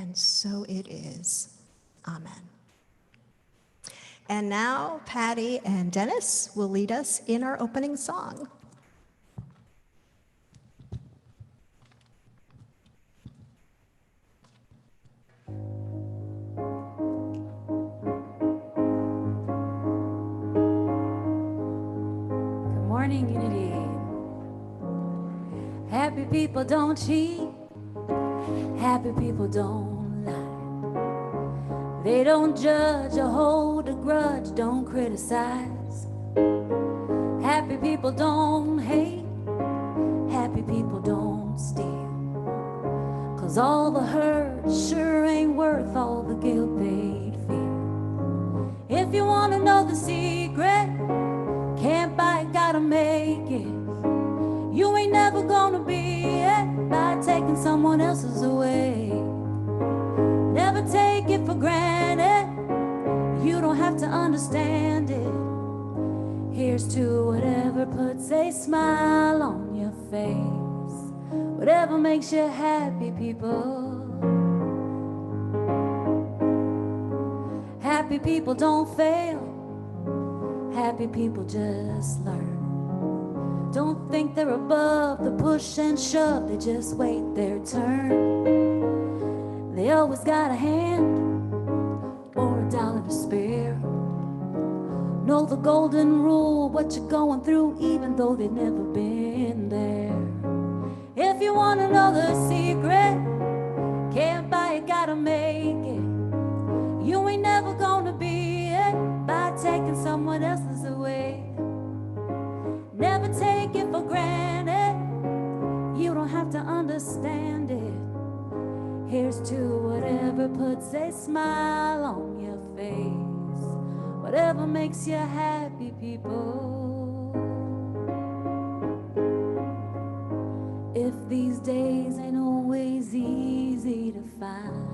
and so it is. Amen. And now, Patty and Dennis will lead us in our opening song. Good morning, Unity. Happy people don't cheat. Happy people don't lie. They don't judge or hold a grudge, don't criticize. Happy people don't hate. Happy people don't steal. 'Cause all the hurt sure ain't worth all the guilt they'd feel. If you wanna know the secret, can't buy it, gotta make it. You ain't never gonna be it by taking someone else's away. Never take it for granted. You don't have to understand it. Here's to whatever puts a smile on your face. Whatever makes you happy, people. Happy people don't fail. Happy people just learn. Don't think they're above the push and shove. They just wait their turn. They always got a hand or a dollar to spare. Know the golden rule, what you're going through, even though they've never been there. If you want to know the secret, can't buy it, gotta make it. You ain't never gonna be it by taking someone else's away. Never take it for granted. You don't have to understand it. Here's to whatever puts a smile on your face. Whatever makes you happy, people. If these days ain't always easy to find,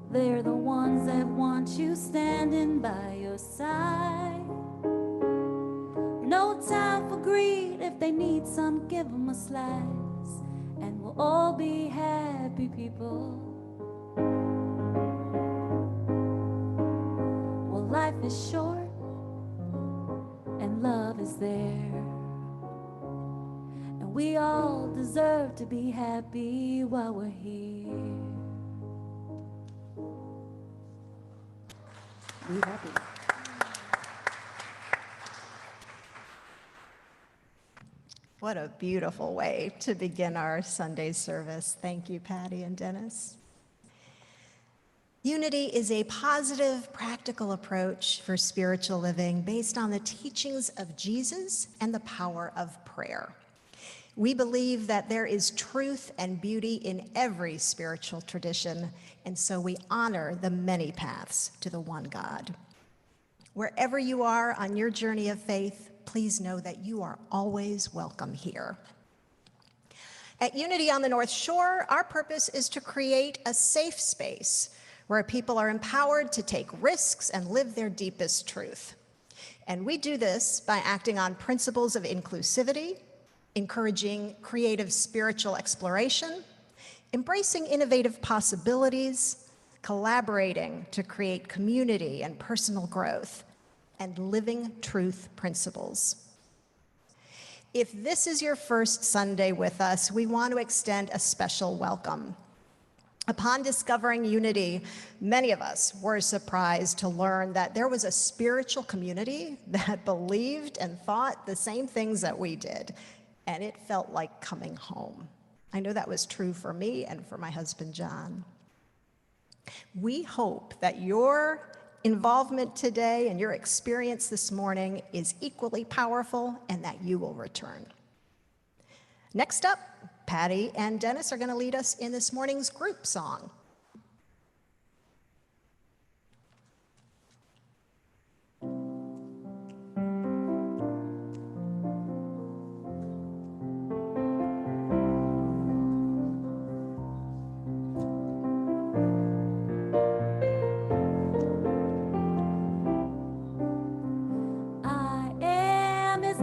they're the ones that want you standing by your side. No time for greed. If they need some, give them a slice, and we'll all be happy, people. Well, life is short and love is there, and we all deserve to be happy while we're here. Be happy. What a beautiful way to begin our Sunday service. Thank you, Patty and Dennis. Unity is a positive, practical approach for spiritual living based on the teachings of Jesus and the power of prayer. We believe that there is truth and beauty in every spiritual tradition, and so we honor the many paths to the one God. Wherever you are on your journey of faith, please know that you are always welcome here. At Unity on the North Shore, our purpose is to create a safe space where people are empowered to take risks and live their deepest truth. And we do this by acting on principles of inclusivity, encouraging creative spiritual exploration, embracing innovative possibilities, collaborating to create community and personal growth, and living truth principles. If this is your first Sunday with us, we want to extend a special welcome. Upon discovering Unity, many of us were surprised to learn that there was a spiritual community that believed and thought the same things that we did, and it felt like coming home. I know that was true for me and for my husband, John. We hope that your involvement today and your experience this morning is equally powerful and that you will return. Next up, Patty and Dennis are going to lead us in this morning's group song.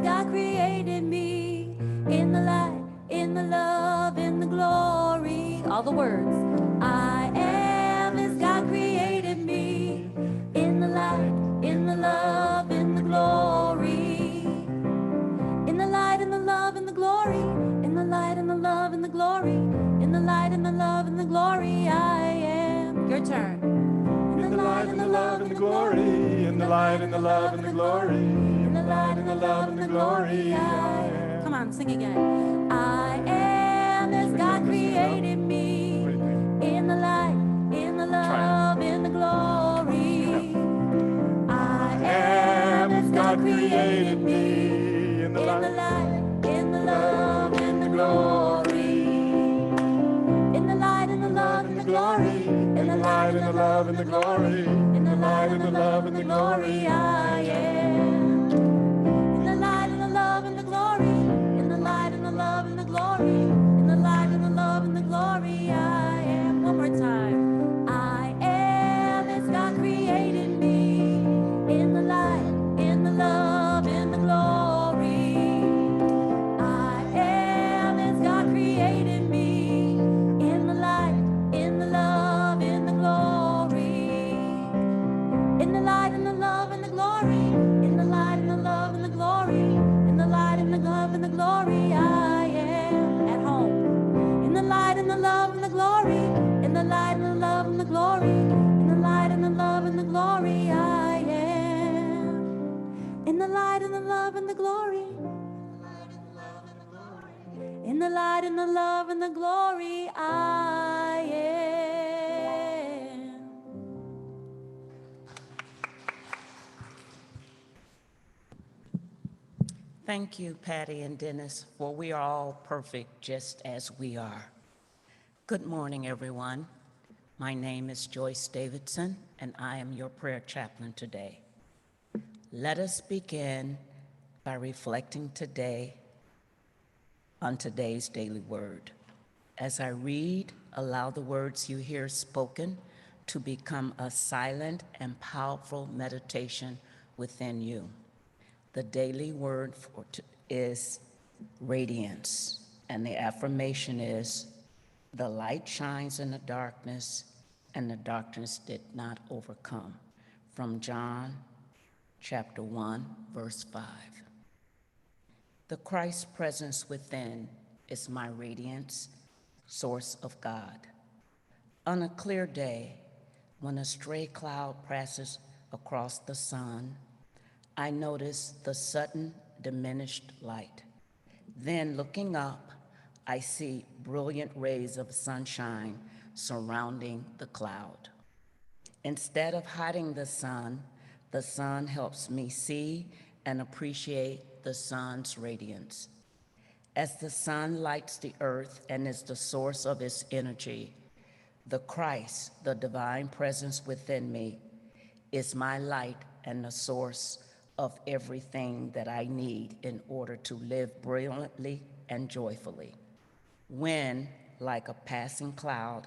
God created me in the light, in the love, in the glory. All the words. I am as God created me, in the light, in the love, in the glory. In the light, in the love, in the glory. In the light, in the love, in the glory. In the light, in the love, in the glory, I am. Your turn. In the light, in the love, in the glory. In the light, in the love, in the glory. In the light, in the love, in the glory, I am. Come on, sing again. I am as God created me. In the light, in the love, in the glory. I am as God created me. In the light, in the love, in the glory. In the light, in the love, in the glory. In the light, in the love, in the glory. In the light, in the love, in the glory, I am. In the light, in the love, in the glory. In the light, in the love, in the glory. In the light, in the love, in the glory, I am. One more time. I am as God created me. In the light, in the love, in the glory. I am as God created me. In the light, in the love, in the glory. In the light, in the love, in the glory. In the light, in the love, in the glory. In the light, in the love, in the glory, I am at home. In the light, in the love, in the glory. In the light, in the love, in the glory. In the light, in the love, in the glory, I am. In the light, in the love, in the glory. In the light, in the love, and the glory, I am. Thank you, Patty and Dennis, for we are all perfect just as we are. Good morning, everyone. My name is Joyce Davidson, and I am your prayer chaplain today. Let us begin by reflecting today on today's daily word. As I read, allow the words you hear spoken to become a silent and powerful meditation within you. The daily word is radiance, and the affirmation is, the light shines in the darkness, and the darkness did not overcome. From John chapter 1, verse 5. The Christ presence within is my radiance, source of God. On a clear day, when a stray cloud passes across the sun, I notice the sudden diminished light. Then looking up, I see brilliant rays of sunshine surrounding the cloud. Instead of hiding the sun helps me see and appreciate the sun's radiance. As the sun lights the earth and is the source of its energy, the Christ, the divine presence within me, is my light and the source of everything that I need in order to live brilliantly and joyfully. When, like a passing cloud,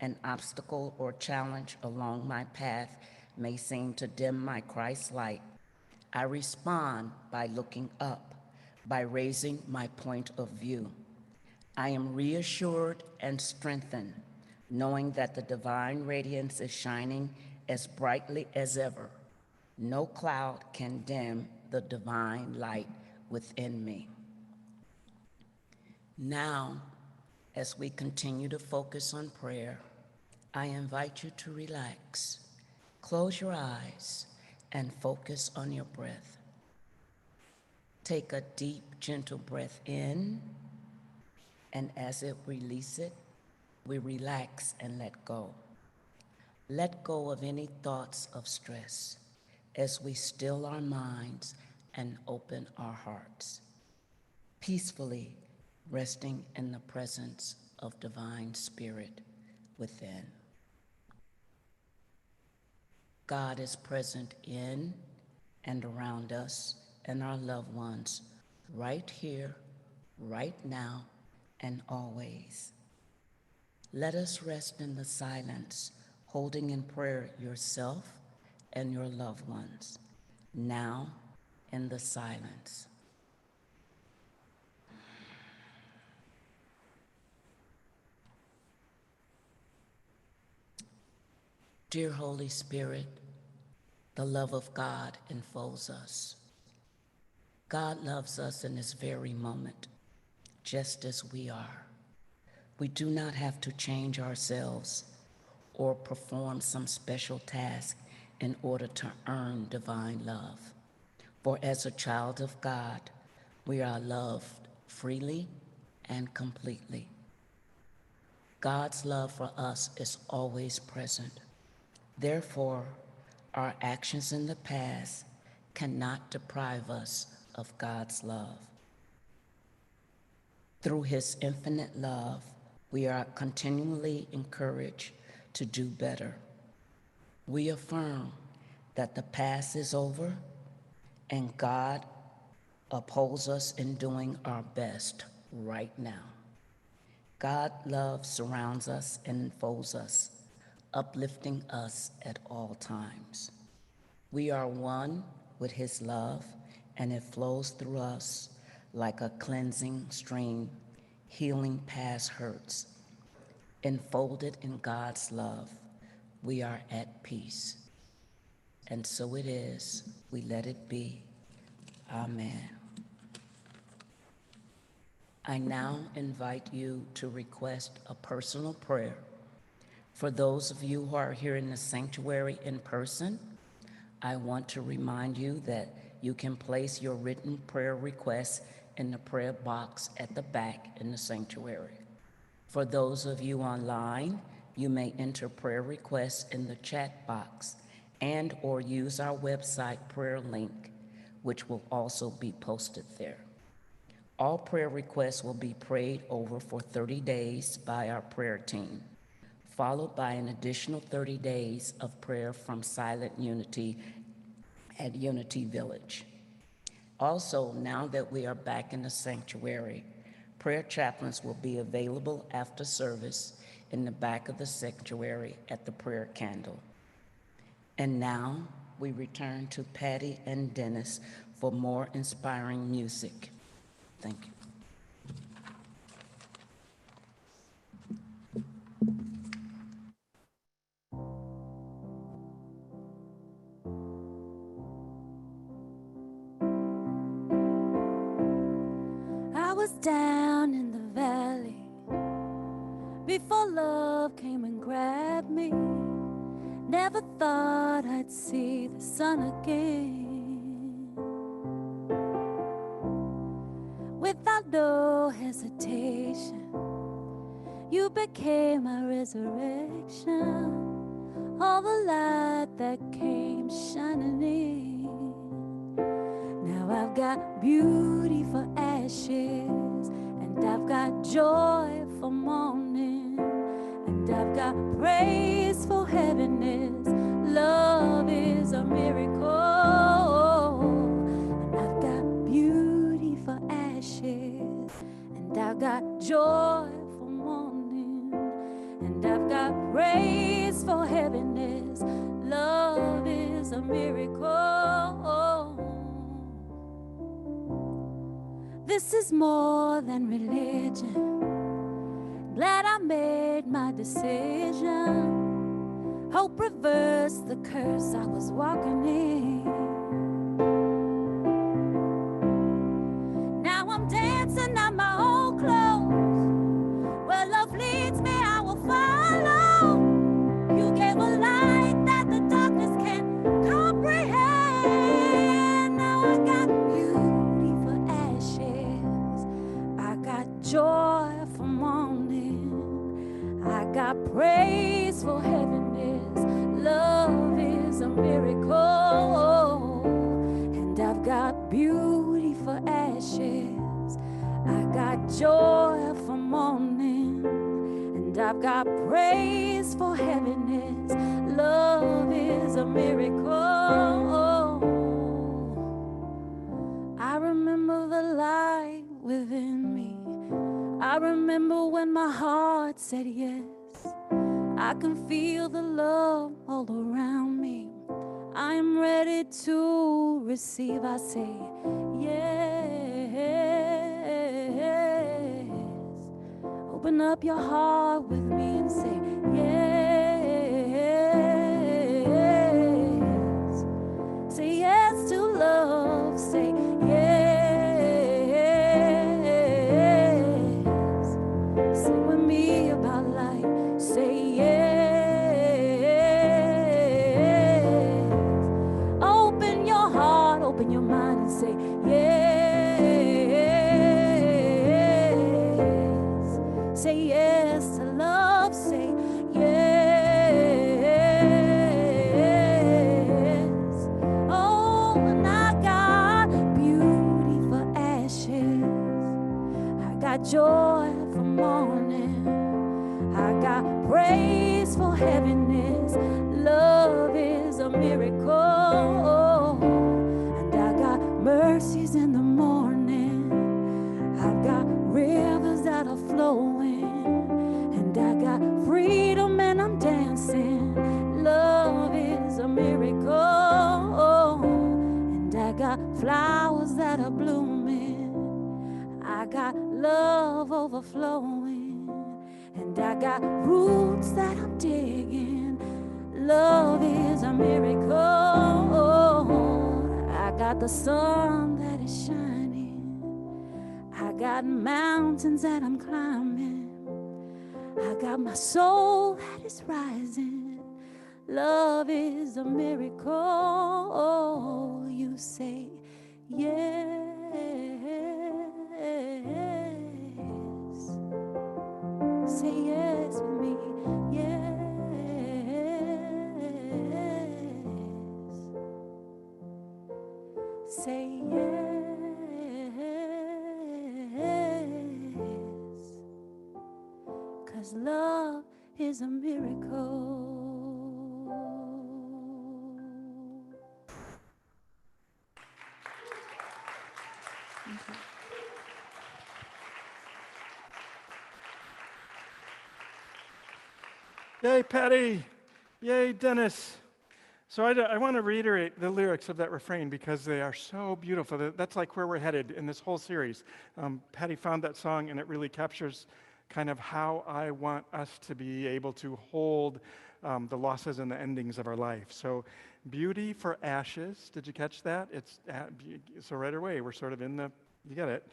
an obstacle or challenge along my path may seem to dim my Christ light, I respond by looking up, by raising my point of view. I am reassured and strengthened, knowing that the divine radiance is shining as brightly as ever. No cloud can dim the divine light within me. Now, as we continue to focus on prayer, I invite you to relax. Close your eyes and focus on your breath. Take a deep, gentle breath in, and as it releases it, we relax and let go. Let go of any thoughts of stress as we still our minds and open our hearts, peacefully resting in the presence of divine spirit within. God is present in and around us and our loved ones, right here, right now, and always. Let us rest in the silence, holding in prayer yourself and your loved ones, now in the silence. Dear Holy Spirit, the love of God enfolds us. God loves us in this very moment, just as we are. We do not have to change ourselves or perform some special task in order to earn divine love. For as a child of God, we are loved freely and completely. God's love for us is always present. Therefore, our actions in the past cannot deprive us of God's love. Through His infinite love, we are continually encouraged to do better. We affirm that the past is over and God upholds us in doing our best right now. God's love surrounds us and enfolds us, uplifting us at all times. We are one with His love, and it flows through us like a cleansing stream, healing past hurts. Enfolded in God's love, we are at peace. And so it is. We let it be. Amen. I now invite you to request a personal prayer. For those of you who are here in the sanctuary in person, I want to remind you that you can place your written prayer requests in the prayer box at the back in the sanctuary. For those of you online, you may enter prayer requests in the chat box and or use our website prayer link, which will also be posted there. All prayer requests will be prayed over for 30 days by our prayer team, followed by an additional 30 days of prayer from Silent Unity at Unity Village. Also, now that we are back in the sanctuary, prayer chaplains will be available after service in the back of the sanctuary at the prayer candle. And now we return to Patty and Dennis for more inspiring music. Thank you. I was down in the valley before love came and grabbed me. Never thought I'd see the sun again. Without no hesitation, you became my resurrection. All the light that came shining in. Now I've got beauty for ashes, and I've got joy for mourning, and I've got praise for heaviness. Love is a miracle. And I've got beauty for ashes, and I've got joy for mourning, and I've got praise for heaviness. Love is a miracle. This is more than religion. Glad I made my decision. Hope reversed the curse I was walking in. Now I'm dancing on my old clothes. Where love leads me, I will follow. You gave a light that the darkness can't comprehend. Now I got beauty for ashes. I got joy for mourning. I got praise for heaviness. Love is a miracle. And I've got beauty for ashes. I got joy for mourning. And I've got praise for heaviness. Love is a miracle. I remember the light within me. I remember when my heart said yes. I can feel the love all around me. I am ready to receive. I say yes. Open up your heart with me and say yes. grace for heaviness. Love is a miracle. And I got mercies in the morning. I've got rivers that are flowing. And I got freedom and I'm dancing. Love is a miracle. And I got flowers that are blooming. I got love overflowing. And I got roots that I'm digging. Love is a miracle. I got the sun that is shining. I got mountains that I'm climbing. I got my soul that is rising. Love is a miracle. You say yes. Say yes with me. Yes. Say yes. 'Cause love is a miracle. Yay, Patty. Yay, Dennis. So I want to reiterate the lyrics of that refrain because they are so beautiful. That's like where we're headed in this whole series. Patty found that song, and it really captures kind of how I want us to be able to hold the losses and the endings of our life. So beauty for ashes. Did you catch that? So right away, we're sort of in the, you get it.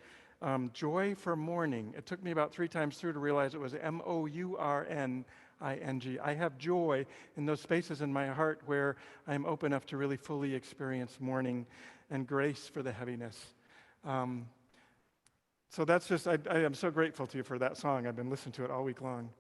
Joy for mourning. It took me about 3 times through to realize it was mourning. I have joy in those spaces in my heart where I'm open enough to really fully experience mourning, and grace for the heaviness. So that's just, I am so grateful to you for that song. I've been listening to it all week long.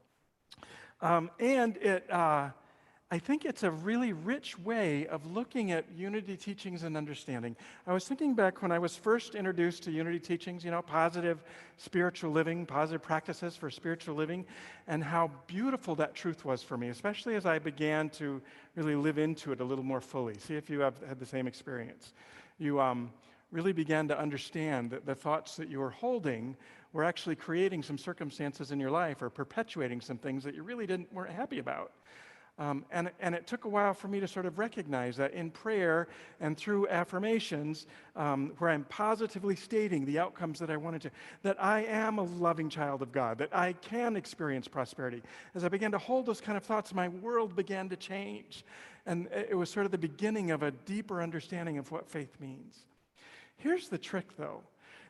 I think it's a really rich way of looking at unity teachings and understanding. I was thinking back when I was first introduced to unity teachings, positive spiritual living, positive practices for spiritual living, and how beautiful that truth was for me, especially as I began to really live into it a little more fully. See if you have had the same experience. You really began to understand that the thoughts that you were holding were actually creating some circumstances in your life or perpetuating some things that you really weren't happy about. And it took a while for me to sort of recognize that in prayer and through affirmations, where I'm positively stating the outcomes that I wanted to, that I am a loving child of God, that I can experience prosperity. As I began to hold those kind of thoughts, my world began to change. And it was sort of the beginning of a deeper understanding of what faith means. Here's the trick, though.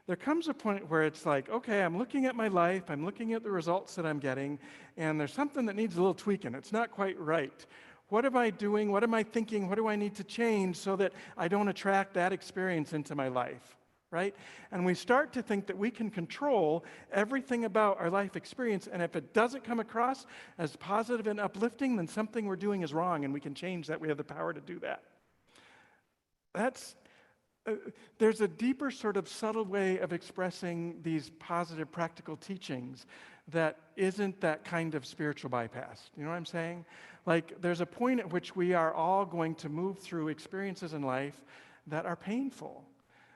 There comes a point where it's like, okay, I'm looking at my life, I'm looking at the results that I'm getting, and there's something that needs a little tweaking. It's not quite right. What am I doing? What am I thinking? What do I need to change so that I don't attract that experience into my life, right? And we start to think that we can control everything about our life experience, and if it doesn't come across as positive and uplifting, then something we're doing is wrong, and we can change that. We have the power to do that. There's a deeper sort of subtle way of expressing these positive practical teachings that isn't that kind of spiritual bypass. You know what I'm saying? Like there's a point at which we are all going to move through experiences in life that are painful.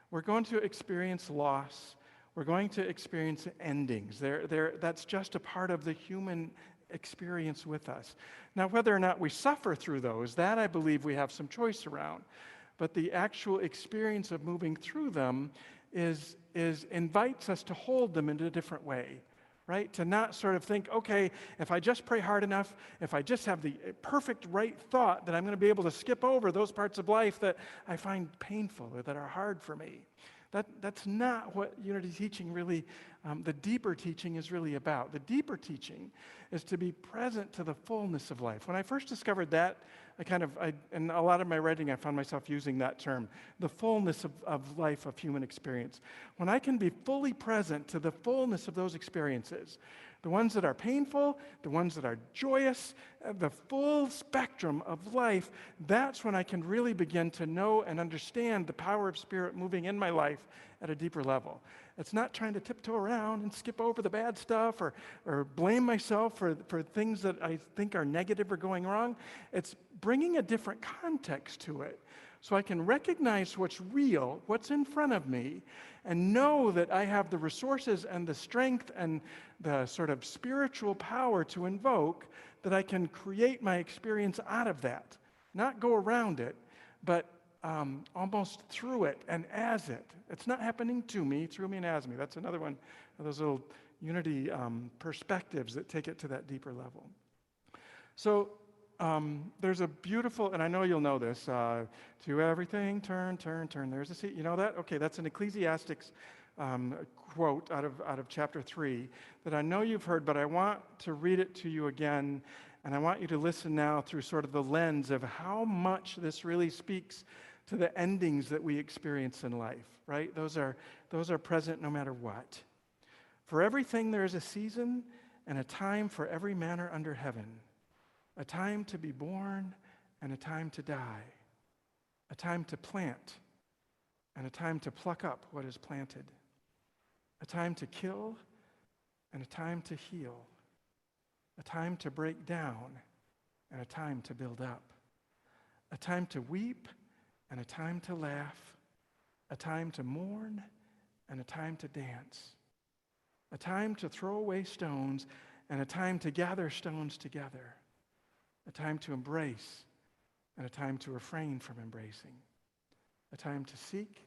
We're going to experience loss. We're going to experience endings. That's just a part of the human experience with us. Now, whether or not we suffer through those, that I believe we have some choice around. But the actual experience of moving through them invites us to hold them in a different way, right? To not sort of think, okay, if I just pray hard enough, if I just have the perfect right thought, that I'm going to be able to skip over those parts of life that I find painful or that are hard for me. That's not what unity teaching really, the deeper teaching is really about. The deeper teaching is to be present to the fullness of life. When I first discovered that, in a lot of my writing, I found myself using that term, the fullness of life, of human experience. When I can be fully present to the fullness of those experiences, the ones that are painful, the ones that are joyous, the full spectrum of life, that's when I can really begin to know and understand the power of Spirit moving in my life at a deeper level. It's not trying to tiptoe around and skip over the bad stuff or blame myself for things that I think are negative or going wrong. It's bringing a different context to it so I can recognize what's real, what's in front of me, and know that I have the resources and the strength and the sort of spiritual power to invoke that I can create my experience out of that. Not go around it, but almost through it and as it. It's not happening to me, through me and as me. That's another one of those little unity perspectives that take it to that deeper level. So there's a beautiful, and I know you'll know this, to everything, turn, turn, turn. There's a seat. You know that? Okay, that's an Ecclesiastes quote out of chapter 3 that I know you've heard, but I want to read it to you again, and I want you to listen now through sort of the lens of how much this really speaks to the endings that we experience in life, right? Those are present no matter what. For everything there is a season and a time for every manner under heaven, a time to be born and a time to die, a time to plant and a time to pluck up what is planted, a time to kill and a time to heal, a time to break down and a time to build up, a time to weep and a time to laugh, a time to mourn and a time to dance, a time to throw away stones and a time to gather stones together, a time to embrace and a time to refrain from embracing, a time to seek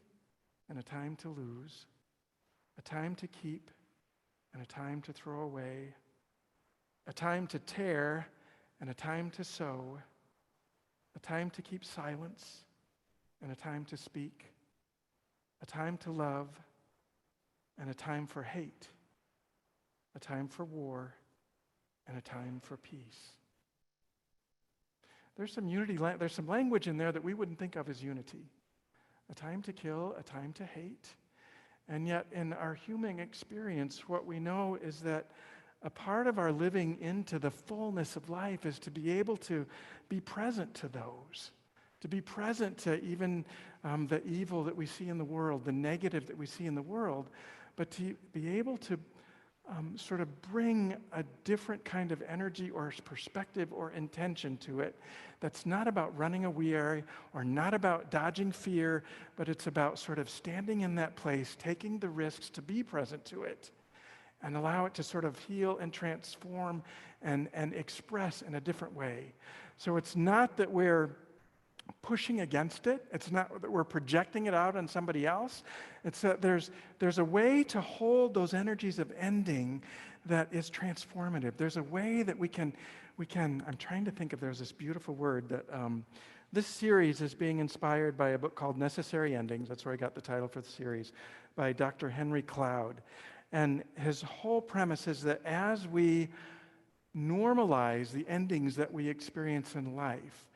and a time to lose, a time to keep and a time to throw away, a time to tear and a time to sow, a time to keep silence and a time to speak, a time to love and a time for hate, a time for war and a time for peace. There's some unity, there's some language in there that we wouldn't think of as unity. A time to kill, a time to hate. And yet in our human experience, what we know is that a part of our living into the fullness of life is to be able to be present to those, to be present to even the evil that we see in the world, the negative that we see in the world, but to be able to sort of bring a different kind of energy or perspective or intention to it that's not about running away or not about dodging fear, but it's about sort of standing in that place, taking the risks to be present to it and allow it to sort of heal and transform and express in a different way. So it's not that we're pushing against it. It's not that we're projecting it out on somebody else. It's that there's a way to hold those energies of ending that is transformative. There's a way that we can, I'm trying to think if there's this beautiful word that, this series is being inspired by a book called Necessary Endings. That's where I got the title for the series, by Dr. Henry Cloud. And his whole premise is that as we normalize the endings that we experience in life,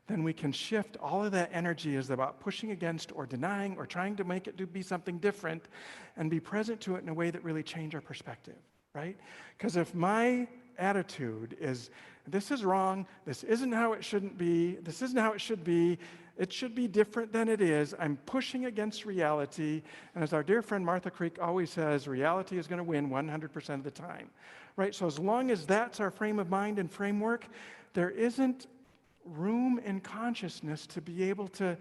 then we can shift all of that energy is about pushing against or denying or trying to make it be something different and be present to it in a way that really change our perspective, right? Because if my attitude is, this is wrong, this isn't how it shouldn't be, this isn't how it should be different than it is, I'm pushing against reality, and as our dear friend Martha Creek always says, reality is going to win 100% of the time, right? So as long as that's our frame of mind and framework, there isn't room in consciousness to be able to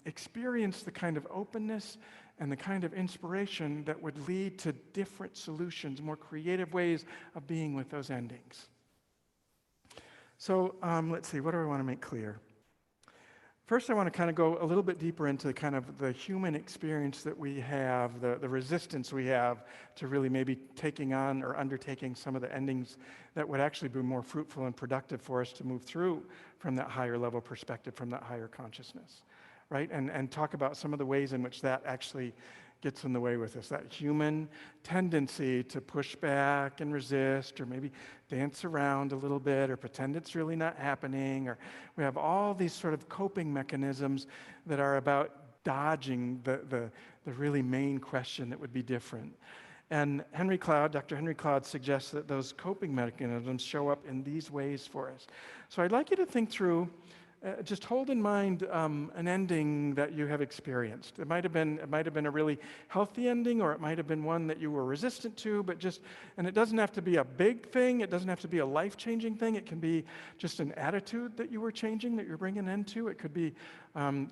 experience the kind of openness and the kind of inspiration that would lead to different solutions, more creative ways of being with those endings. So let's see, what do I want to make clear? First, I want to kind of go a little bit deeper into kind of the human experience that we have, the resistance we have to really maybe taking on or undertaking some of the endings that would actually be more fruitful and productive for us to move through from that higher level perspective, from that higher consciousness, right? And talk about some of the ways in which that actually gets in the way with us, that human tendency to push back and resist or maybe dance around a little bit or pretend it's really not happening, or we have all these sort of coping mechanisms that are about dodging the really main question that would be different. And Dr. Henry Cloud suggests that those coping mechanisms show up in these ways for us. So I'd like you to think through just hold in mind an ending that you have experienced. It might have been a really healthy ending, or it might have been one that you were resistant to. And it doesn't have to be a big thing. It doesn't have to be a life-changing thing. It can be just an attitude that you were changing, that you're bringing into. It could be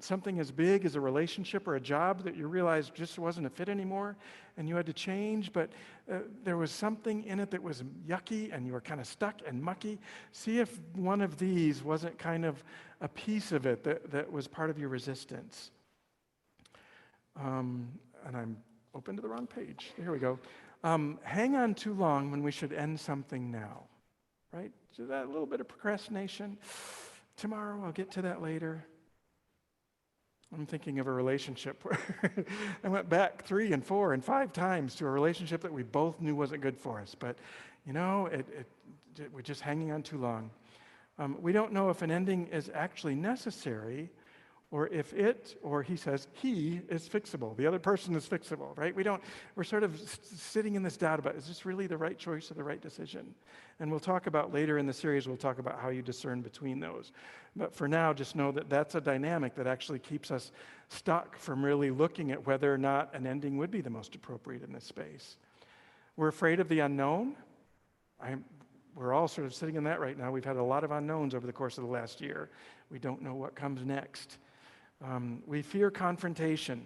something as big as a relationship or a job that you realized just wasn't a fit anymore, and you had to change. But there was something in it that was yucky, and you were kind of stuck and mucky. See if one of these wasn't kind of a piece of it that was part of your resistance. And I'm open to the wrong page. Here we go. Hang on too long when we should end something now, right? So that a little bit of procrastination. Tomorrow, I'll get to that later. I'm thinking of a relationship where I went back 3 and 4 and 5 times to a relationship that we both knew wasn't good for us. But, we're just hanging on too long. We don't know if an ending is actually necessary, or if it, or he says, he is fixable. The other person is fixable, right? We're sort of sitting in this doubt about, is this really the right choice or the right decision? And we'll talk about later in the series, we'll talk about how you discern between those. But for now, just know that that's a dynamic that actually keeps us stuck from really looking at whether or not an ending would be the most appropriate in this space. We're afraid of the unknown. We're all sort of sitting in that right now. We've had a lot of unknowns over the course of the last year. We don't know what comes next. We fear confrontation.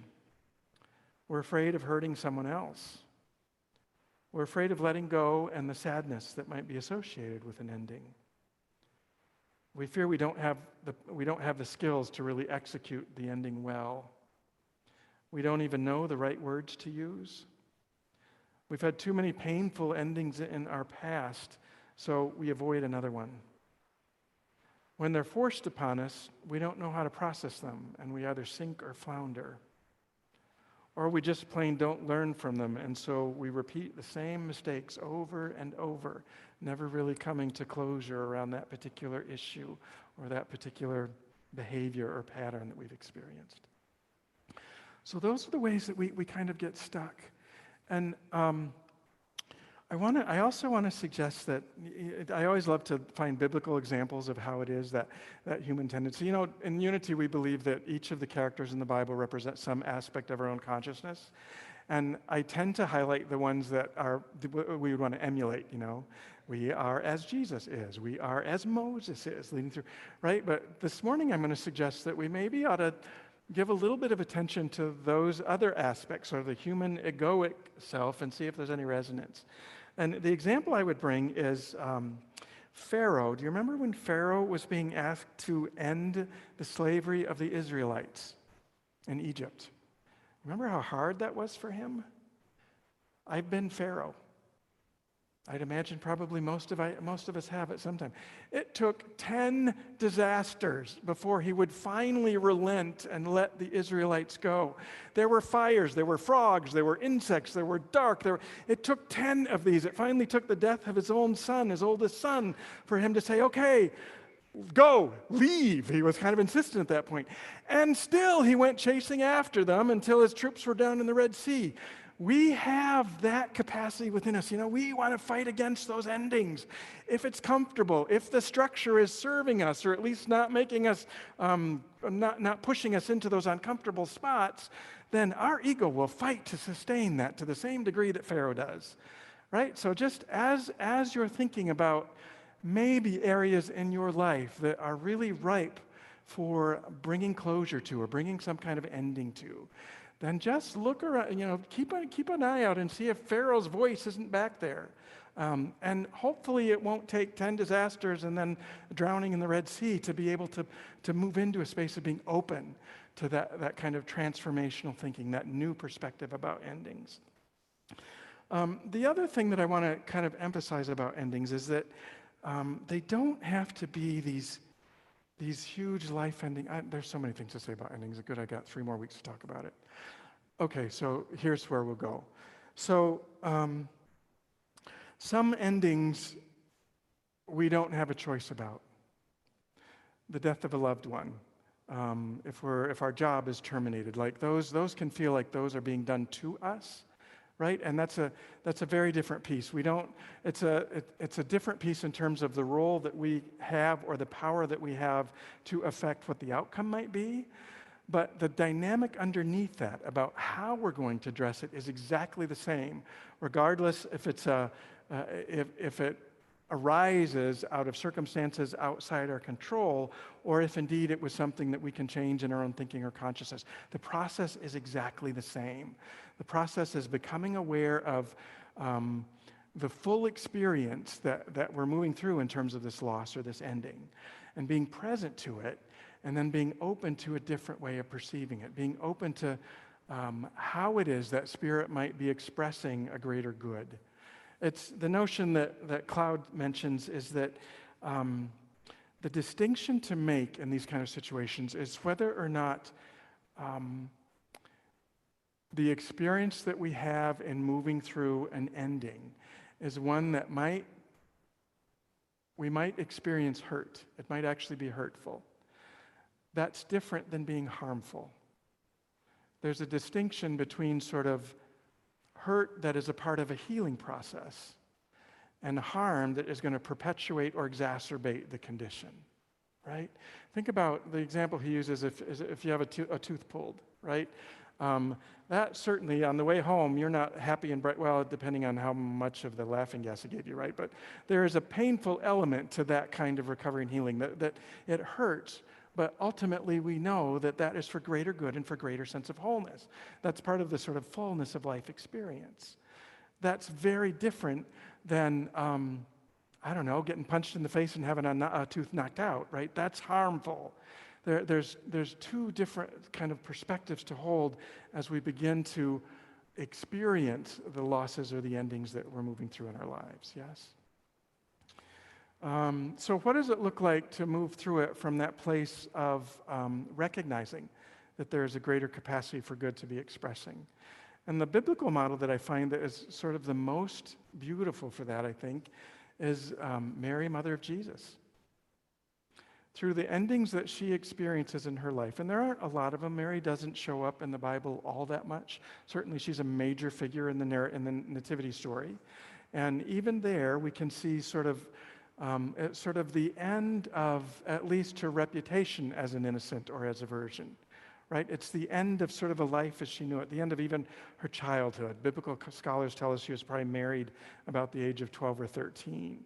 We're afraid of hurting someone else. We're afraid of letting go and the sadness that might be associated with an ending. We fear we don't have the skills to really execute the ending well. We don't even know the right words to use. We've had too many painful endings in our past, so we avoid another one. When they're forced upon us, we don't know how to process them, and we either sink or flounder. Or we just plain don't learn from them, and so we repeat the same mistakes over and over, never really coming to closure around that particular issue or that particular behavior or pattern that we've experienced. So those are the ways that we kind of get stuck. And I also want to suggest that I always love to find biblical examples of how it is that human tendency. In Unity, we believe that each of the characters in the Bible represent some aspect of our own consciousness. And I tend to highlight the ones that we would want to emulate, We are as Jesus is. We are as Moses is, leading through, right? But this morning, I'm going to suggest that we maybe ought to give a little bit of attention to those other aspects, or the human egoic self, and see if there's any resonance. And the example I would bring is Pharaoh. Do you remember when Pharaoh was being asked to end the slavery of the Israelites in Egypt? Remember how hard that was for him? I've been Pharaoh. I'd imagine probably most of us have at some time. It took 10 disasters before he would finally relent and let the Israelites go. There were fires, there were frogs, there were insects, there were dark. It took 10 of these. It finally took the death of his own son, his oldest son, for him to say, okay, go, leave. He was kind of insistent at that point. And still he went chasing after them until his troops were down in the Red Sea. We have that capacity within us. We want to fight against those endings. If it's comfortable, if the structure is serving us, or at least not making us, not pushing us into those uncomfortable spots, then our ego will fight to sustain that to the same degree that Pharaoh does, right? So just as you're thinking about maybe areas in your life that are really ripe for bringing closure to, or bringing some kind of ending to, then just look around, keep an eye out and see if Pharaoh's voice isn't back there. And hopefully it won't take 10 disasters and then drowning in the Red Sea to be able to move into a space of being open to that kind of transformational thinking, that new perspective about endings. The other thing that I want to kind of emphasize about endings is that they don't have to be these huge life-ending. There's so many things to say about endings. Good, I got 3 more weeks to talk about it. Okay, so here's where we'll go. So some endings we don't have a choice about. The death of a loved one. If our job is terminated, like those can feel like those are being done to us, right? And that's a very different piece. It's a different piece in terms of the role that we have or the power that we have to affect what the outcome might be. But the dynamic underneath that about how we're going to address it is exactly the same, regardless if if it arises out of circumstances outside our control, or if indeed it was something that we can change in our own thinking or consciousness. The process is exactly the same. The process is becoming aware of the full experience that we're moving through in terms of this loss or this ending, and being present to it, and then being open to a different way of perceiving it, being open to how it is that Spirit might be expressing a greater good. It's the notion that Cloud mentions is that the distinction to make in these kind of situations is whether or not the experience that we have in moving through an ending is one that we might experience hurt. It might actually be hurtful. That's different than being harmful. There's a distinction between sort of hurt that is a part of a healing process and harm that is going to perpetuate or exacerbate the condition, right? Think about the example he uses if you have a tooth pulled, right? That certainly, on the way home, you're not happy and bright, well, depending on how much of the laughing gas he gave you, right? But there is a painful element to that kind of recovery and healing, that it hurts, but ultimately we know that that is for greater good and for greater sense of wholeness. That's part of the sort of fullness of life experience. That's very different than, getting punched in the face and having a tooth knocked out, right? That's harmful. There's two different kind of perspectives to hold as we begin to experience the losses or the endings that we're moving through in our lives, yes? So what does it look like to move through it from that place of recognizing that there's a greater capacity for good to be expressing? And the biblical model that I find that is sort of the most beautiful for that, I think, is Mary, Mother of Jesus. Through the endings that she experiences in her life, and there aren't a lot of them. Mary doesn't show up in the Bible all that much. Certainly she's a major figure in the nativity story. And even there, we can see sort of the end of at least her reputation as an innocent or as a virgin, right? It's the end of sort of a life as she knew it, the end of even her childhood. Biblical scholars tell us she was probably married about the age of 12 or 13.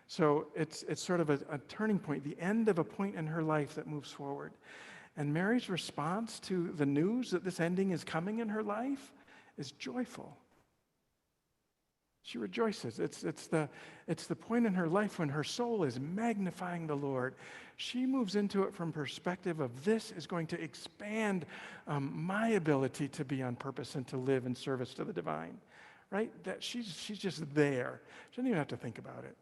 So it's sort of a turning point, the end of a point in her life that moves forward. And Mary's response to the news that this ending is coming in her life is joyful. She rejoices. It's the point in her life when her soul is magnifying the Lord. She moves into it from perspective of this is going to expand my ability to be on purpose and to live in service to the divine, right? That she's just there. She doesn't even have to think about it.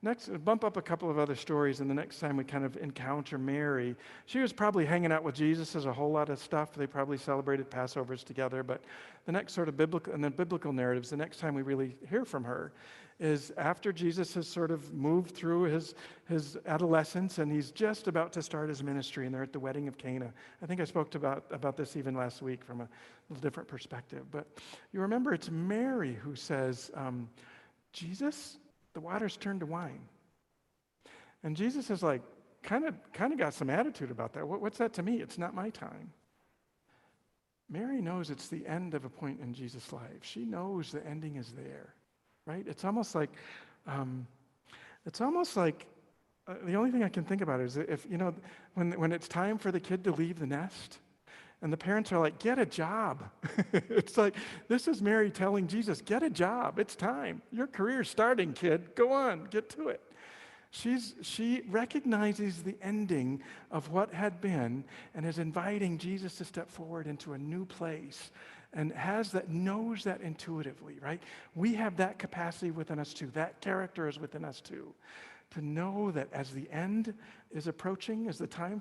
Next, bump up a couple of other stories, and the next time we kind of encounter Mary, she was probably hanging out with Jesus as a whole lot of stuff. They probably celebrated Passovers together, but the next sort of biblical narratives, the next time we really hear from her is after Jesus has sort of moved through his adolescence, and he's just about to start his ministry, and they're at the wedding of Cana. I think I spoke about this even last week from a little different perspective, but you remember it's Mary who says, Jesus, the water's turned to wine. And Jesus is like, kind of got some attitude about that. What's that to me? It's not my time. Mary knows it's the end of a point in Jesus' life. She knows the ending is there, right? It's almost like the only thing I can think about is if, when it's time for the kid to leave the nest, and the parents are like, get a job. It's like, this is Mary telling Jesus, get a job. It's time. Your career's starting, kid. Go on, get to it. She recognizes the ending of what had been and is inviting Jesus to step forward into a new place and knows that intuitively, right? We have that capacity within us too. That character is within us too. To know that as the end is approaching, as the time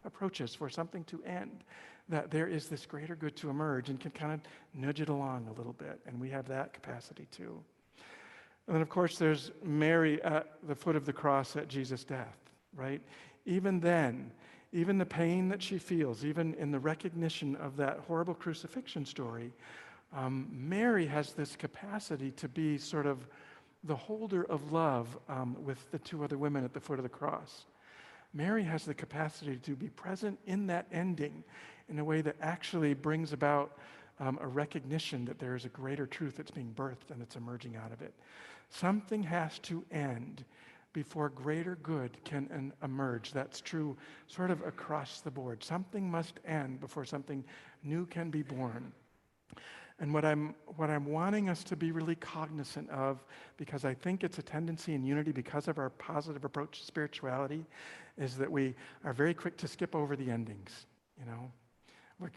approaches for something to end, that there is this greater good to emerge and can kind of nudge it along a little bit. And we have that capacity too. And then, of course, there's Mary at the foot of the cross at Jesus' death, right? Even then, even the pain that she feels, even in the recognition of that horrible crucifixion story, Mary has this capacity to be sort of the holder of love with the two other women at the foot of the cross. Mary has the capacity to be present in that ending in a way that actually brings about a recognition that there is a greater truth that's being birthed and that's emerging out of it. Something has to end before greater good can emerge. That's true sort of across the board. Something must end before something new can be born. And what I'm wanting us to be really cognizant of, because I think it's a tendency in Unity because of our positive approach to spirituality, is that we are very quick to skip over the endings, you know.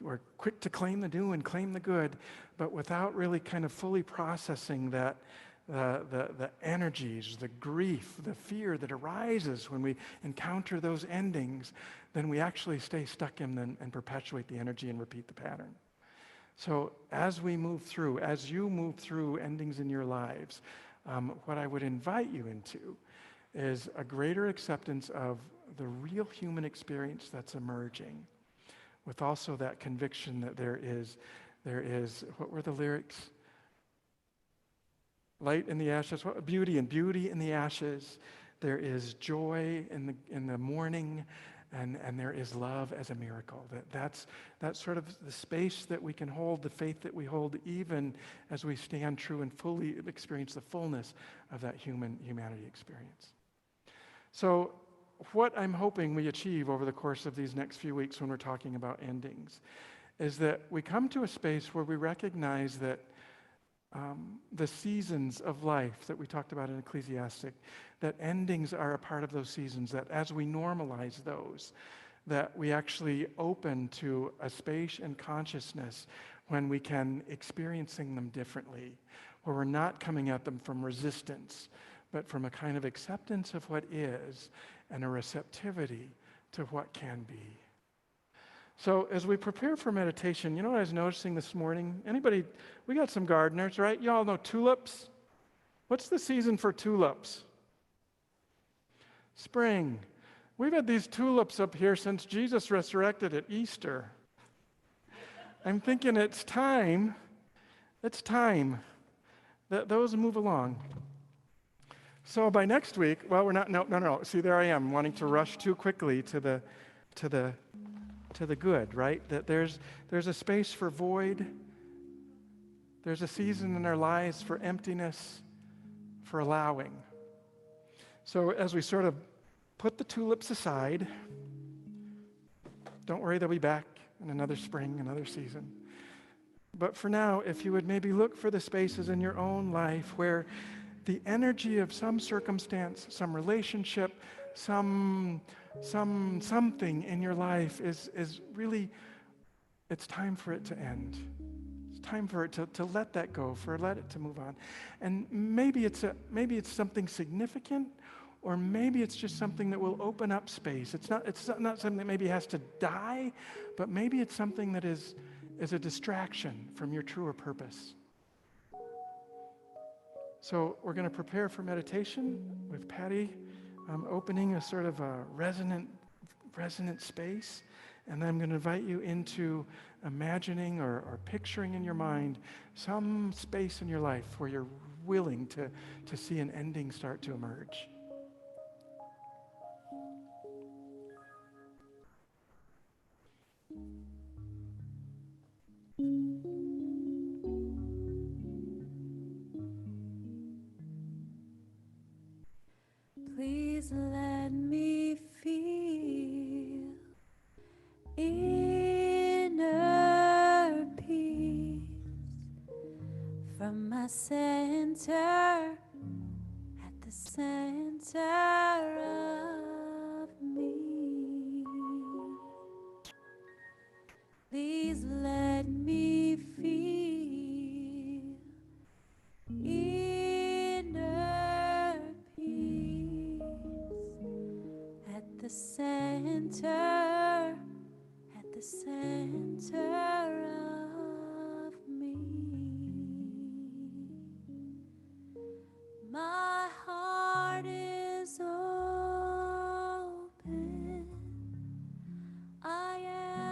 We're quick to claim the new and claim the good, but without really kind of fully processing that the energies, the grief, the fear that arises when we encounter those endings, then we actually stay stuck in them and perpetuate the energy and repeat the pattern. So as we move through, as you move through endings in your lives, what I would invite you into is a greater acceptance of the real human experience that's emerging, with also that conviction that there is, what were the lyrics? Light in the ashes, beauty in the ashes. There is joy in the morning, and there is love as a miracle. That's sort of the space that we can hold, the faith that we hold, even as we stand true and fully experience the fullness of that humanity experience. So what I'm hoping we achieve over the course of these next few weeks when we're talking about endings is that we come to a space where we recognize that the seasons of life that we talked about in Ecclesiastic, that endings are a part of those seasons, that as we normalize those, that we actually open to a space and consciousness when we can experiencing them differently, where we're not coming at them from resistance, but from a kind of acceptance of what is and a receptivity to what can be. So as we prepare for meditation, you know what I was noticing this morning? Anybody, we got some gardeners, right? You all know tulips? What's the season for tulips? Spring. We've had these tulips up here since Jesus resurrected at Easter. I'm thinking it's time that those move along. So by next week, well, we're not, no. See, there I am, wanting to rush too quickly to the good, right? That there's a space for void. There's a season in our lives for emptiness, for allowing. So as we sort of put the tulips aside, don't worry, they'll be back in another spring, another season. But for now, if you would maybe look for the spaces in your own life where the energy of some circumstance, some relationship, something in your life is really, it's time for it to end. It's time for it to let that go, let it to move on. And maybe it's something significant, or maybe it's just something that will open up space. It's not something that maybe has to die, but maybe it's something that is a distraction from your truer purpose. So we're going to prepare for meditation with Patty opening a sort of a resonant space. And then I'm going to invite you into imagining or picturing in your mind some space in your life where you're willing to see an ending start to emerge. Please let me feel inner peace from my center, at the center of me. Please let me feel inner peace at the center of me. My heart is open. I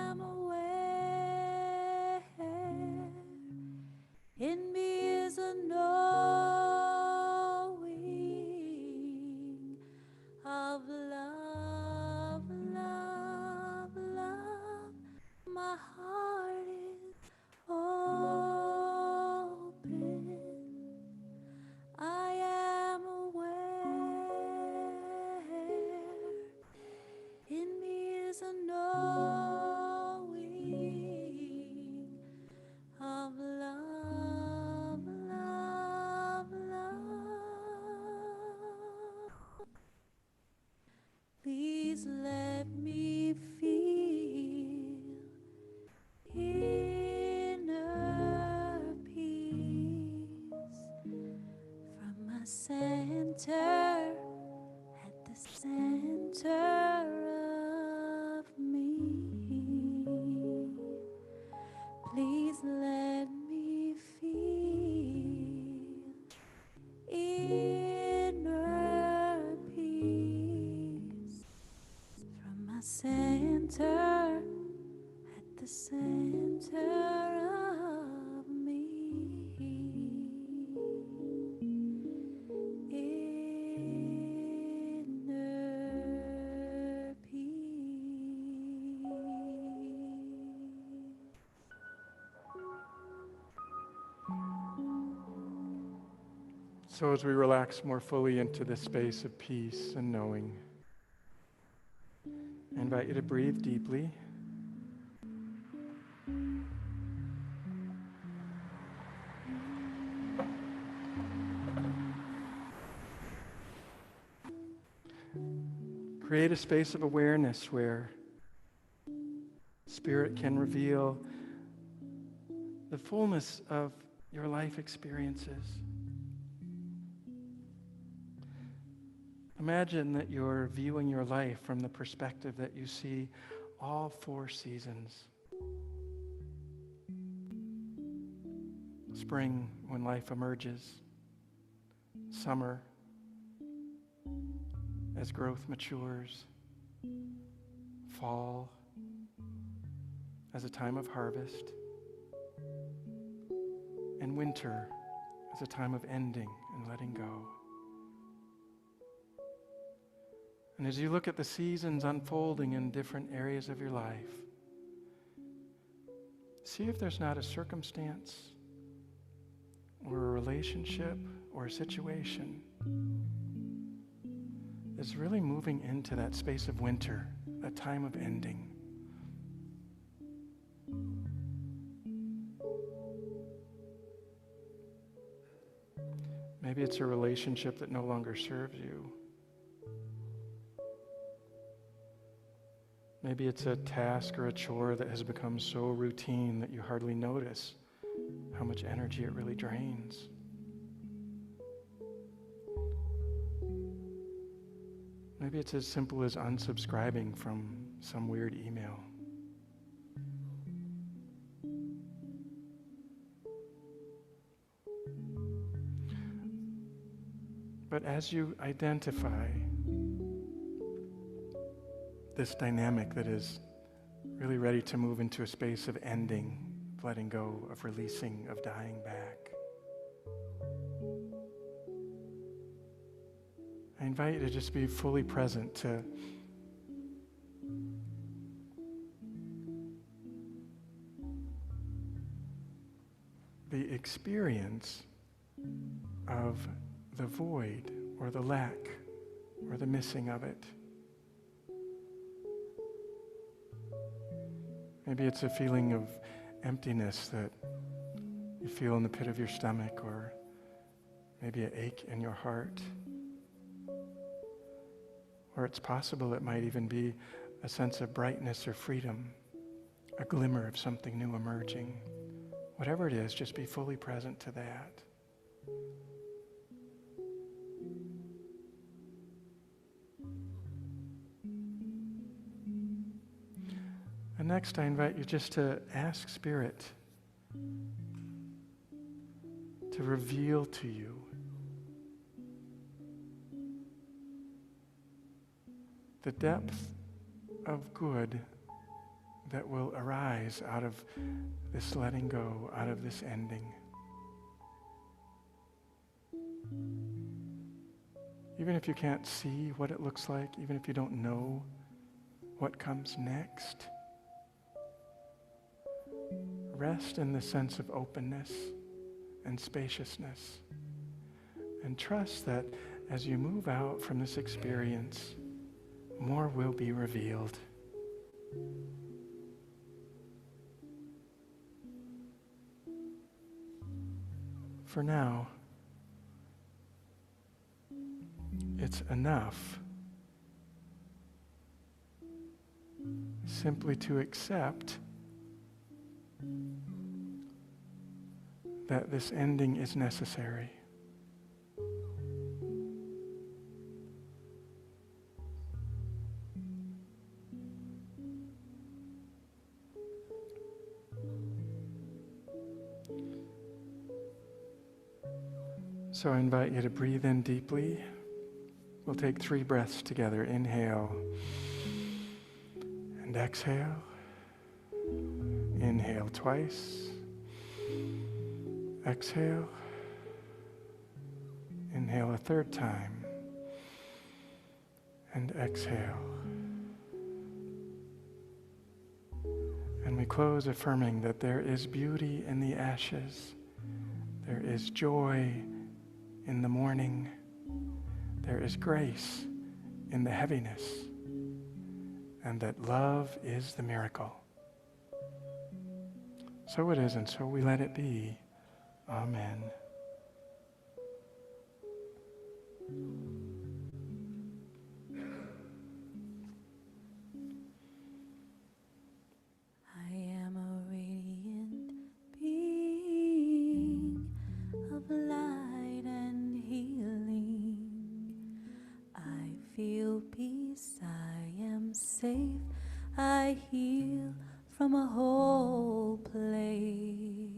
am aware Please let me feel inner peace from my center, at the center of me. Please let me feel inner peace from my center, at the center of me. Inner peace. So as we relax more fully into this space of peace and knowing, I invite you to breathe deeply. Create a space of awareness where Spirit can reveal the fullness of your life experiences. Imagine that you're viewing your life from the perspective that you see all 4 seasons. Spring, when life emerges. Summer, as growth matures. Fall, as a time of harvest. And winter, as a time of ending and letting go. And as you look at the seasons unfolding in different areas of your life, see if there's not a circumstance or a relationship or a situation that's really moving into that space of winter, that time of ending. Maybe it's a relationship that no longer serves you. Maybe it's a task or a chore that has become so routine that you hardly notice how much energy it really drains. Maybe it's as simple as unsubscribing from some weird email. But as you identify this dynamic that is really ready to move into a space of ending, of letting go, of releasing, of dying back, I invite you to just be fully present to the experience of the void or the lack or the missing of it. Maybe it's a feeling of emptiness that you feel in the pit of your stomach, or maybe an ache in your heart. Or it's possible it might even be a sense of brightness or freedom, a glimmer of something new emerging. Whatever it is, just be fully present to that. And next, I invite you just to ask Spirit to reveal to you the depth of good that will arise out of this letting go, out of this ending. Even if you can't see what it looks like, even if you don't know what comes next, rest in the sense of openness and spaciousness, and trust that as you move out from this experience, more will be revealed. For now, it's enough simply to accept that this ending is necessary. So I invite you to breathe in deeply. We'll take 3 breaths together. Inhale and exhale. Inhale twice. Exhale. Inhale a 3rd time. And exhale. And we close affirming that there is beauty in the ashes. There is joy in the morning. There is grace in the heaviness. And that love is the miracle. So it is, and so we let it be. Amen. I am a radiant being of light and healing. I feel peace, I am safe, I heal from a whole place.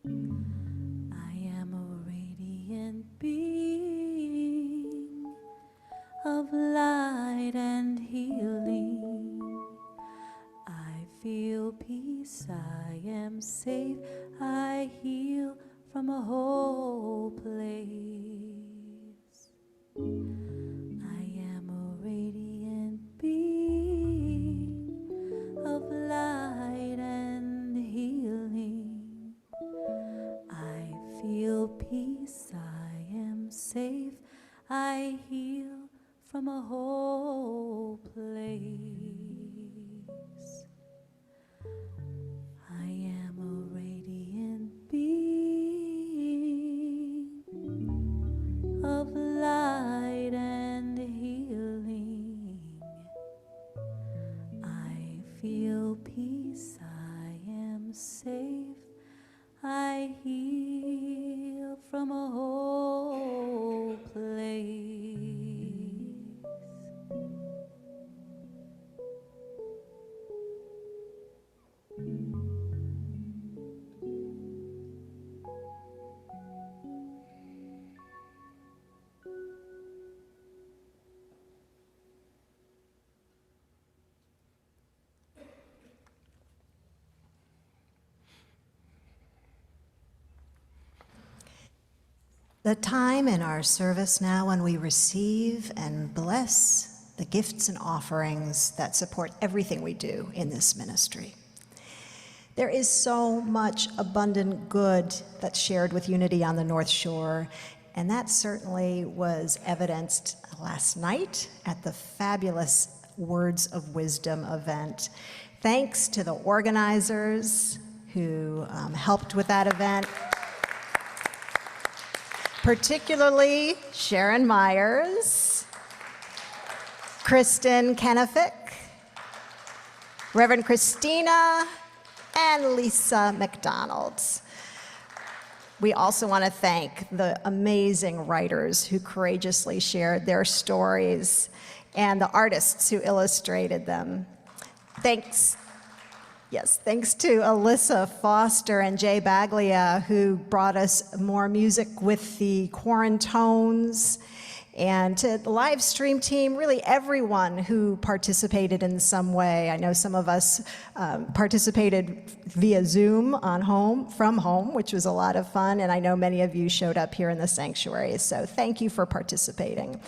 I am a radiant being of light and healing. I feel peace, I am safe, I heal from a whole place. I am a radiant being of light and healing. I feel peace, I am safe, I heal from a whole place. I am a radiant being of light and healing. I feel peace, I am safe, I heal from a whole place. The time in our service now when we receive and bless the gifts and offerings that support everything we do in this ministry. There is so much abundant good that's shared with Unity on the North Shore, and that certainly was evidenced last night at the fabulous Words of Wisdom event. Thanks to the organizers who helped with that event, particularly Sharon Myers, Kristen Kenefick, Reverend Christina, and Lisa McDonald. We also want to thank the amazing writers who courageously shared their stories and the artists who illustrated them. Thanks to Alyssa Foster and Jay Baglia, who brought us more music with the Quarantones, and to the live stream team, really everyone who participated in some way. I know some of us participated via Zoom from home, which was a lot of fun, and I know many of you showed up here in the sanctuary, so thank you for participating.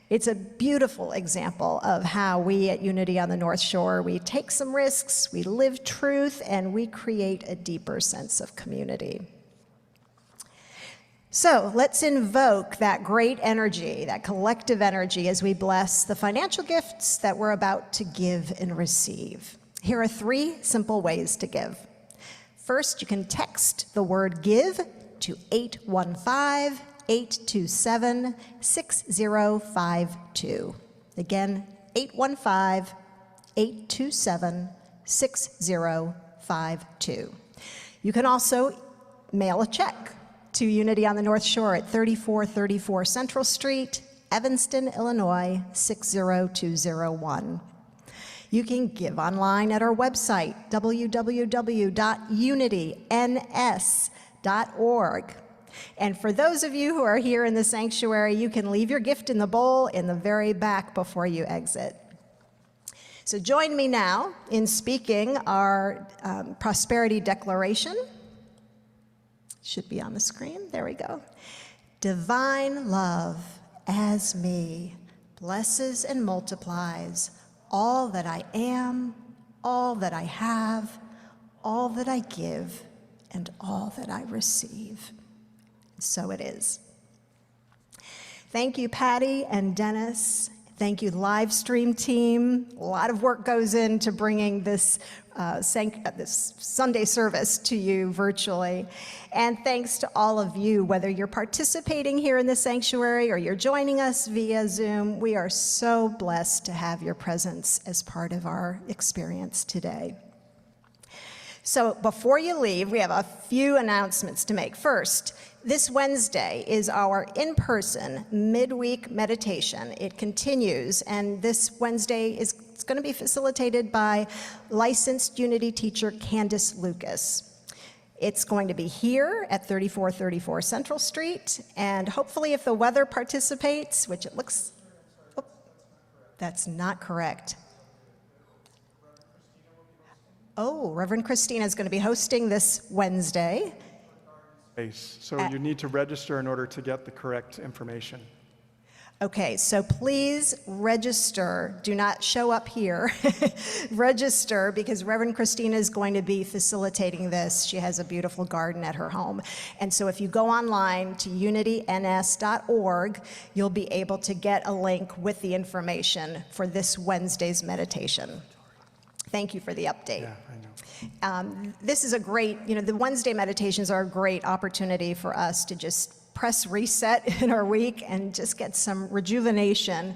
It's a beautiful example of how we at Unity on the North Shore, we take some risks, we live truth, and we create a deeper sense of community. So let's invoke that great energy, that collective energy, as we bless the financial gifts that we're about to give and receive. Here are 3 simple ways to give. First, you can text the word GIVE to 815-827-6052. Again, 815 827-6052. You can also mail a check to Unity on the North Shore at 3434 Central Street, Evanston, Illinois, 60201. You can give online at our website, www.unityns.org. And for those of you who are here in the sanctuary, you can leave your gift in the bowl in the very back before you exit. So join me now in speaking our prosperity declaration. Should be on the screen. There we go. Divine love as me blesses and multiplies all that I am, all that I have, all that I give, and all that I receive. So it is. Thank you, Patty and Dennis. Thank you, live stream team. A lot of work goes into bringing this Sunday service to you virtually. And thanks to all of you, whether you're participating here in the sanctuary or you're joining us via Zoom, we are so blessed to have your presence as part of our experience today. So before you leave, we have a few announcements to make. First, this Wednesday is our in-person midweek meditation. It continues, and this Wednesday is going to be facilitated by licensed Unity teacher Candace Lucas. It's going to be here at 3434 Central Street, and hopefully if the weather participates, which it looks, oh, that's not correct. Oh, Reverend Christina is going to be hosting this Wednesday. So you need to register in order to get the correct information. Okay, so please register. Do not show up here. Register, because Reverend Christina is going to be facilitating this. She has a beautiful garden at her home. And so if you go online to unityns.org, you'll be able to get a link with the information for this Wednesday's meditation. Thank you for the update. Yeah, I know. This is a great, the Wednesday meditations are a great opportunity for us to just press reset in our week and just get some rejuvenation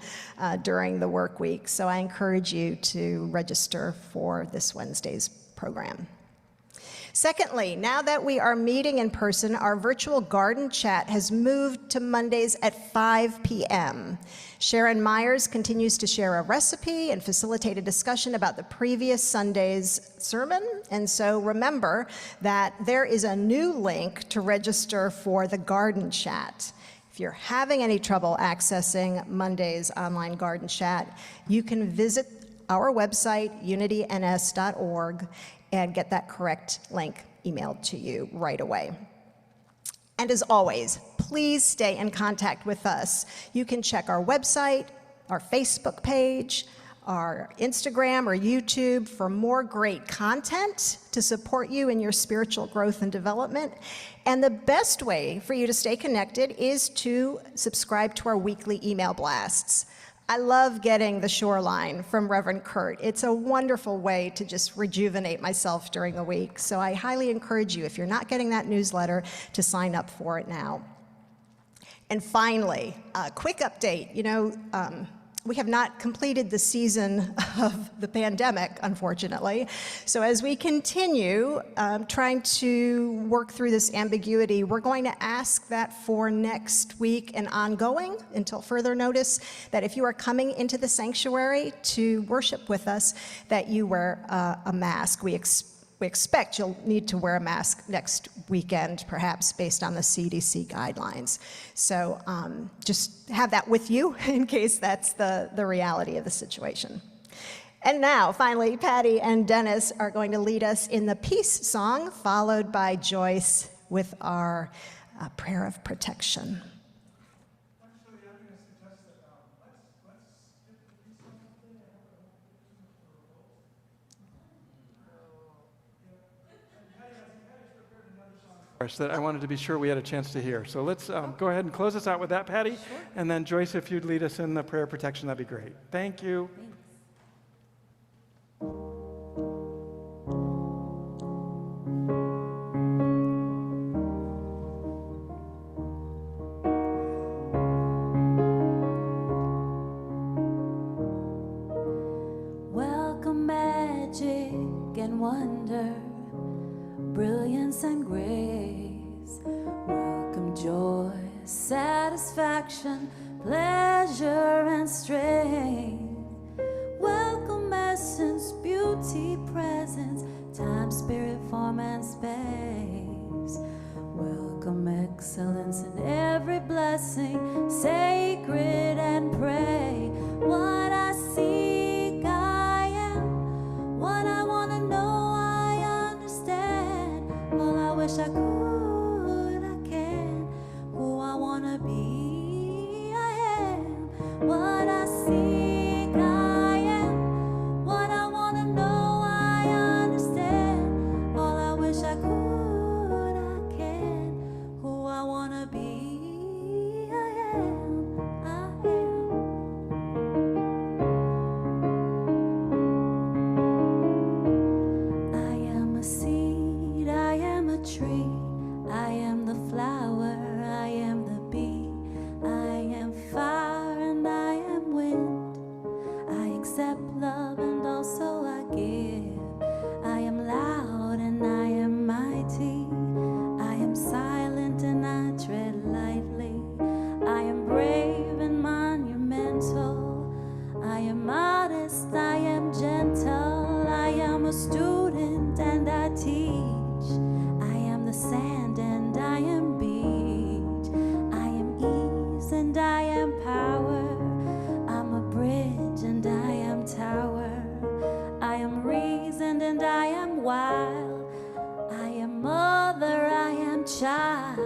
during the work week. So I encourage you to register for this Wednesday's program. Secondly, now that we are meeting in person, our virtual garden chat has moved to Mondays at 5 p.m. Sharon Myers continues to share a recipe and facilitate a discussion about the previous Sunday's sermon. And so remember that there is a new link to register for the garden chat. If you're having any trouble accessing Monday's online garden chat, you can visit our website, unityns.org, and get that correct link emailed to you right away. And as always, please stay in contact with us. You can check our website, our Facebook page, our Instagram or YouTube for more great content to support you in your spiritual growth and development. And the best way for you to stay connected is to subscribe to our weekly email blasts. I love getting the shoreline from Reverend Kurt. It's a wonderful way to just rejuvenate myself during the week. So I highly encourage you, if you're not getting that newsletter, to sign up for it now. And finally, a quick update. We have not completed the season of the pandemic, unfortunately. So as we continue trying to work through this ambiguity, we're going to ask that for next week and ongoing until further notice, that if you are coming into the sanctuary to worship with us, that you wear a mask. We expect you'll need to wear a mask next weekend, perhaps based on the CDC guidelines. So just have that with you in case that's the reality of the situation. And now, finally, Patty and Dennis are going to lead us in the peace song, followed by Joyce with our prayer of protection. That I wanted to be sure we had a chance to hear. So let's go ahead and close us out with that, Patty. Sure. And then Joyce, if you'd lead us in the prayer of protection, that'd be great. Thank you. Welcome wonder, brilliance and grace. Welcome joy, satisfaction, pleasure and strength. Welcome essence, beauty, presence, time, spirit, form and space. Welcome excellence in every blessing, sacred and pray. What I seek I am, what I want to know I understand. All I wish I could I can, who I want to be I am. What I seek I am, what I want to know I understand. All I wish I could I can, who I want to be I am, I am. I am a seed, I am a tree, I am the flower, I am the bee, I am fire and I am wind. I accept love and also I give. I am loud and I am mighty. I am silent and I tread lightly. I am brave and monumental. I am modest, I am gentle. I am a student and I teach. I am the sand and I am beach. I am ease and I am power. I'm a bridge and I am tower. I am reasoned and I am wild. I am mother, I am child.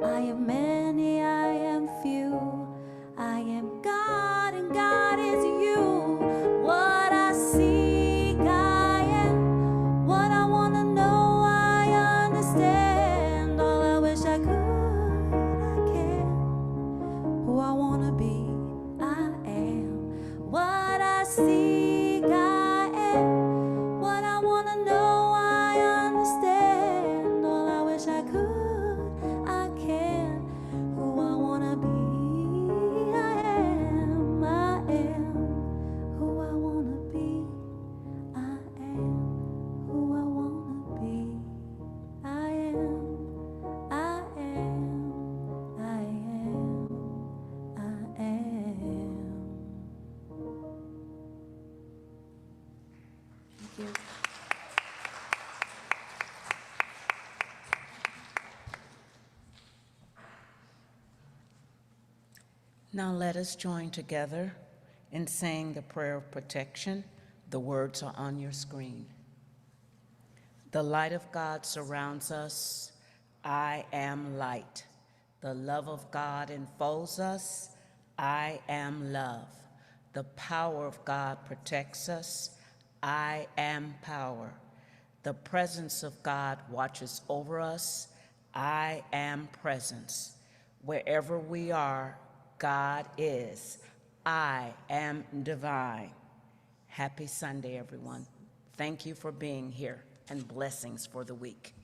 I am many, I am few. I am God and God is you. What I seek I am, what I want to know I understand. All I wish I could I can, who I want to be I am. What I seek I am, what I want to know I understand. All I wish I could I can, who I want to be I am, who I want to be I am, who I want to be I am, I am, I am, I am. Thank you. Now let us join together in saying the prayer of protection. The words are on your screen. The light of God surrounds us. I am light. The love of God enfolds us. I am love. The power of God protects us. I am power. The presence of God watches over us. I am presence. Wherever we are, God is. I am divine. Happy Sunday, everyone. Thank you for being here, and blessings for the week.